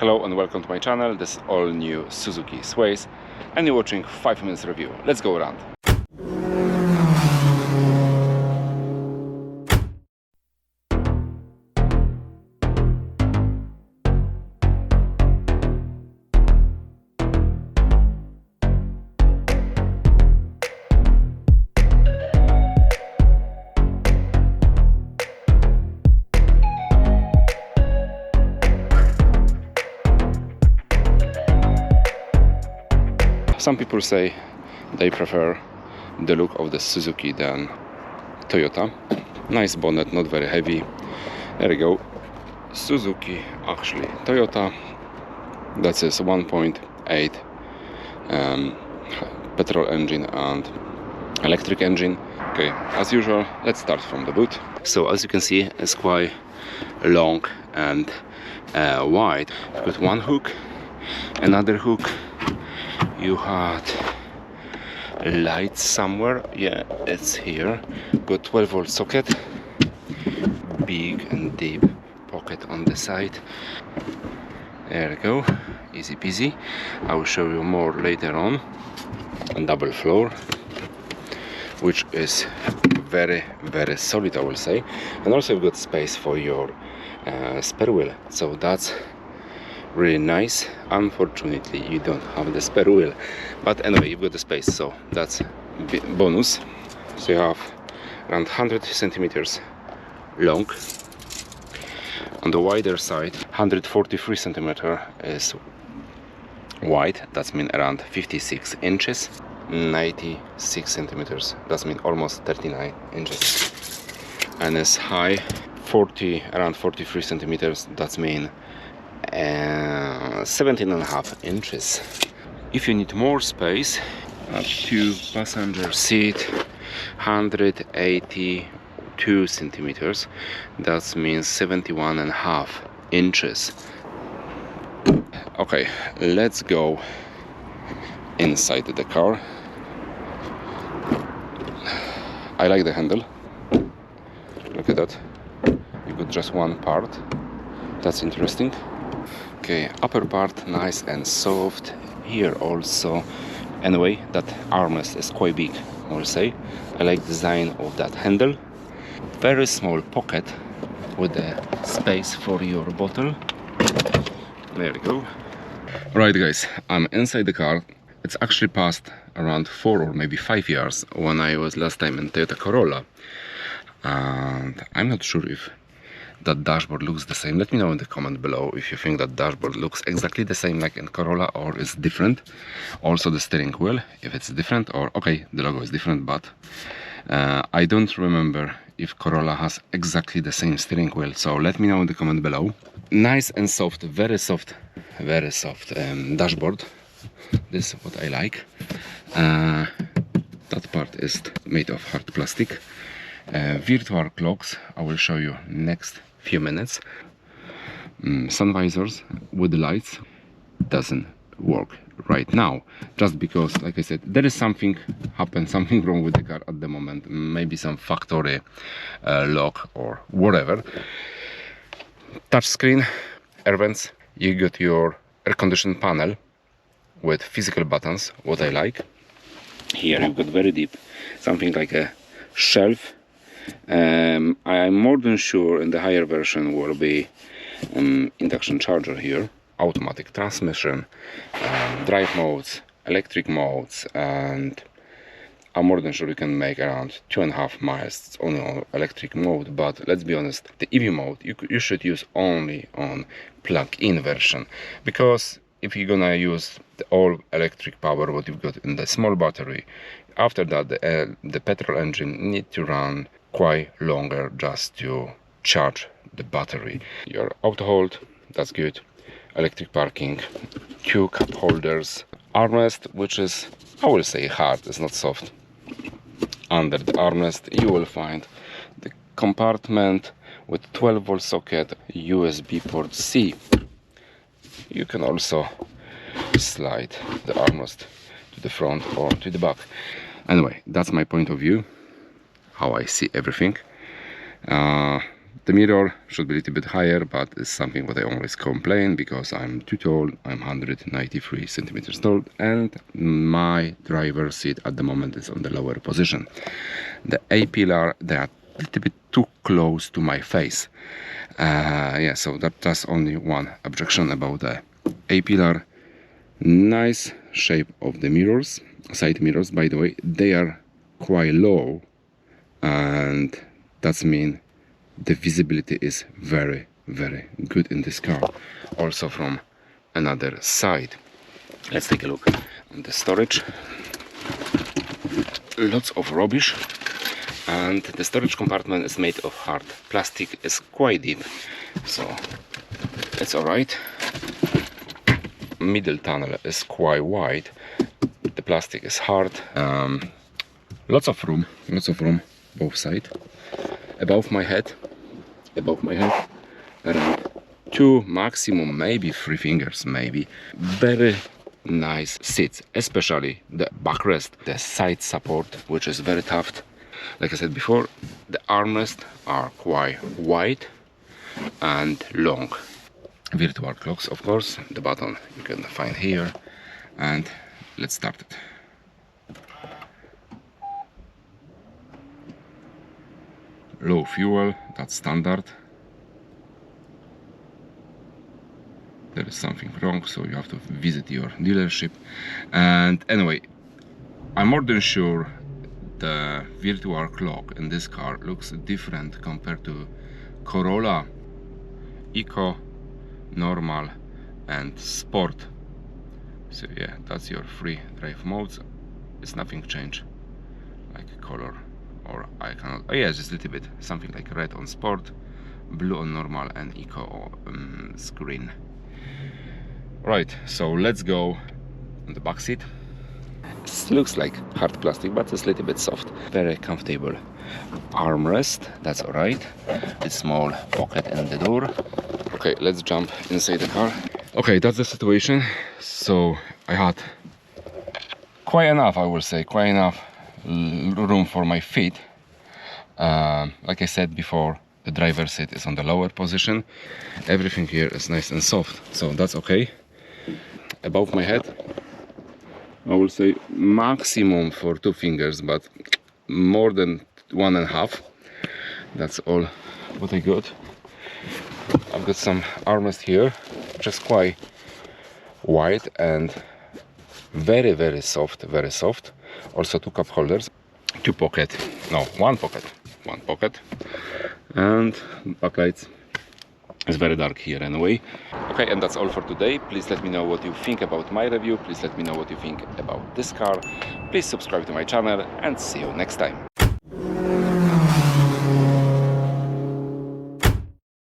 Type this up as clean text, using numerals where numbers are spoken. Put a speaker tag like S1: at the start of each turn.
S1: Hello and welcome to my channel. This is all new Suzuki Swace and you're watching 5 minutes review. Let's go around. Some people say they prefer the look of the Suzuki than Toyota. Nice bonnet, not very heavy. There we go. Suzuki, actually Toyota. That is 1.8 petrol engine and electric engine. Okay, as usual, let's start from the boot. So as you can see, it's quite long and wide. You've got one hook, another hook. You had lights somewhere, yeah, it's here. Got 12-volt socket, big and deep pocket on the side. There we go, easy peasy. I will show you more later on. And double floor, which is very solid, I will say. And also you've got space for your spare wheel, so that's really nice. Unfortunately you don't have the spare wheel, but anyway you've got the space, so that's bonus. So you have around 100 centimeters long. On the wider side, 143 centimeter is wide, that means around 56 inches. 96 centimeters, that means almost 39 inches. And it's high, around 43 centimeters, that means 17.5 inches. If you need more space, up to passenger seat, 182 centimeters, that means 71.5 inches. Okay, let's go inside the car. I like the handle. Look at that. You got just one part. That's interesting. Okay, upper part nice and soft. Here also, anyway, that armrest is quite big, I will say. I like the design of that handle. Very small pocket with the space for your bottle. There we go. Right guys, I'm inside the car. It's actually passed around 4 or maybe 5 years when I was last time in Toyota Corolla. And I'm not sure if that dashboard looks the same. Let me know in the comment below if you think that dashboard looks exactly the same like in Corolla or is different. Also the steering wheel, if it's different, or okay, the logo is different, but I don't remember if Corolla has exactly the same steering wheel, so let me know in the comment below. Nice and soft, very soft dashboard. This is what I like. That part is made of hard plastic. Virtual clocks, I will show you next few minutes. Sun visors with the lights doesn't work right now, just because, like I said, there is something wrong with the car at the moment. Maybe some factory lock or whatever. Touch screen, air vents. You got your air conditioning panel with physical buttons, what I like. Here you've got very deep, something like a shelf. I'm more than sure in the higher version will be induction charger here, automatic transmission, drive modes, electric modes, and I'm more than sure you can make around 2.5 miles only on electric mode. But let's be honest, the EV mode you should use only on plug-in version, because if you're gonna use the all electric power what you've got in the small battery, after that the petrol engine need to run quite longer just to charge the battery. Your auto hold, that's good. Electric parking, 2 cup holders, armrest, which is, I will say, hard, it's not soft. Under the armrest you will find the compartment with 12-volt socket, USB port C. You can also slide the armrest to the front or to the back. Anyway, that's my point of view, how I see everything. The mirror should be a little bit higher, but it's something what I always complain because I'm too tall. I'm 193 centimeters tall, and my driver's seat at the moment is on the lower position. The A-pillar, they are a little bit too close to my face. Yeah, so that's only one objection about the A-pillar. Nice shape of the mirrors, side mirrors, by the way. They are quite low, and that's mean the visibility is very, very good in this car. Also from another side, let's take a look on the storage. Lots of rubbish, and the storage compartment is made of hard plastic. It's quite deep, so it's all right. Middle tunnel is quite wide. The plastic is hard. Lots of room both sides. Above my head, around 2, maximum maybe 3 fingers, maybe. Very nice seats, especially the backrest, the side support, which is very tough. Like I said before, the armrests are quite wide and long. Virtual clocks, of course. The button you can find here, and let's start it. Low fuel, that's standard. There is something wrong, so you have to visit your dealership. And anyway, I'm more than sure the virtual clock in this car looks different compared to Corolla, Eco, Normal and Sport. So yeah, that's your 3 drive modes. It's nothing changed, like color or icon. Oh yeah, just a little bit, something like red on Sport, blue on Normal, and Eco screen. Right, so let's go on the back seat. It looks like hard plastic, but it's a little bit soft. Very comfortable armrest, that's all right. A small pocket in the door. Okay, let's jump inside the car. Okay, that's the situation. So I had quite enough, I will say, quite enough room for my feet. Like I said before, the driver's seat is on the lower position. Everything here is nice and soft, so that's okay. Above my head, I will say maximum for 2 fingers, but more than 1.5. That's all what I got. I've got some armrest here, just quite wide and very, very soft, very soft. Also 2 cup holders, 2 pocket, no, 1 pocket, 1 pocket, and backlights. It's very dark here anyway. Okay, and that's all for today. Please let me know what you think about my review. Please let me know what you think about this car. Please subscribe to my channel, and see you next time.